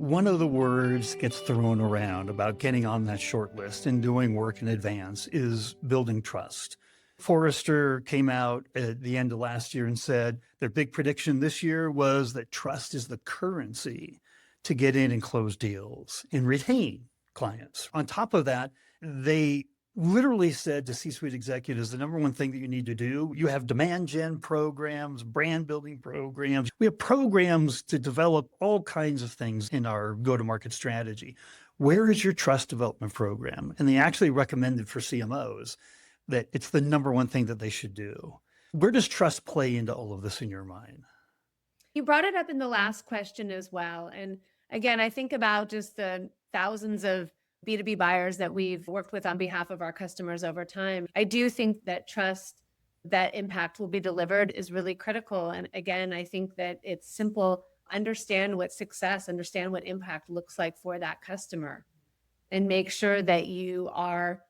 One of the words gets thrown around about getting on that short list and doing work in advance is building trust. Forrester came out at the end of last year and said their big prediction this year was that trust is the currency to get in and close deals and retain clients. On top of that, they literally said to C-suite executives, the number one thing that you need to do, you have demand gen programs, brand building programs. We have programs to develop all kinds of things in our go-to-market strategy. Where is your trust development program? And they actually recommended for CMOs that it's the number one thing that they should do. Where does trust play into all of this in your mind? You brought it up in the last question as well. And again, I think about just the thousands of B2B buyers that we've worked with on behalf of our customers over time. I do think that trust, that impact will be delivered is really critical. And again, I think that it's simple. Understand what success, understand what impact looks like for that customer, and make sure that you are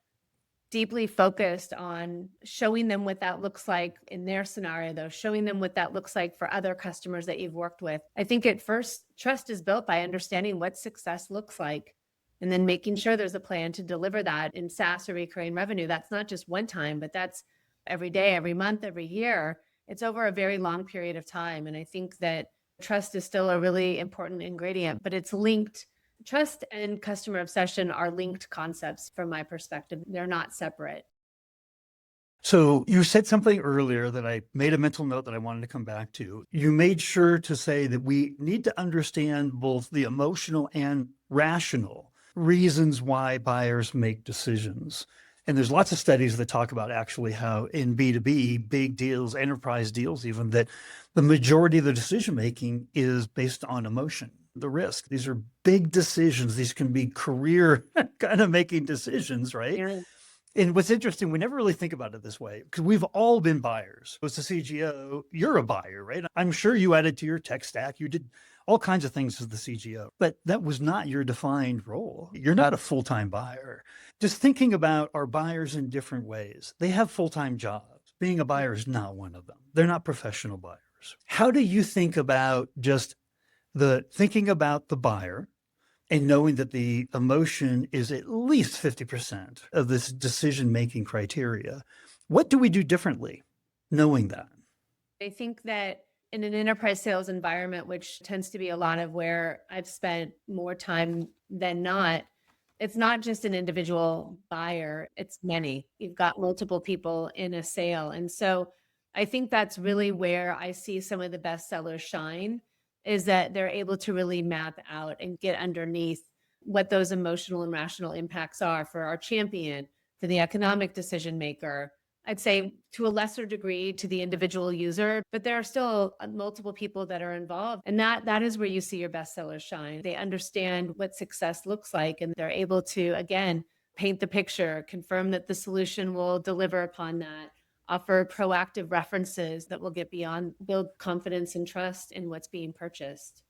deeply focused on showing them what that looks like in their scenario, though, showing them what that looks like for other customers that you've worked with. I think at first, trust is built by understanding what success looks like and then making sure there's a plan to deliver that in SaaS or recurring revenue. That's not just one time, but that's every day, every month, every year. It's over a very long period of time. And I think that trust is still a really important ingredient, but it's linked. Trust and customer obsession are linked concepts from my perspective. They're not separate. So you said something earlier that I made a mental note that I wanted to come back to. You made sure to say that we need to understand both the emotional and rational reasons why buyers make decisions. And there's lots of studies that talk about actually how in B2B, big deals, enterprise deals even, that the majority of the decision making is based on emotion, the risk. These are big decisions. These can be career kind of making decisions, right? Yeah. And what's interesting, we never really think about it this way because we've all been buyers. As a CGO, you're a buyer, right? I'm sure you added to your tech stack. You did all kinds of things as the CGO, but that was not your defined role. You're not a full-time buyer. Just thinking about our buyers in different ways. They have full-time jobs. Being a buyer is not one of them. They're not professional buyers. How do you think about just thinking about the buyer and knowing that the emotion is at least 50% of this decision-making criteria? What do we do differently knowing that? I think that in an enterprise sales environment, which tends to be a lot of where I've spent more time than not, it's not just an individual buyer, it's many. You've got multiple people in a sale. And so I think that's really where I see some of the best sellers shine, is that they're able to really map out and get underneath what those emotional and rational impacts are for our champion, for the economic decision maker. I'd say to a lesser degree to the individual user, but there are still multiple people that are involved. And that is where you see your best sellers shine. They understand what success looks like, and they're able to, again, paint the picture, confirm that the solution will deliver upon that, offer proactive references that will get beyond, build confidence and trust in what's being purchased.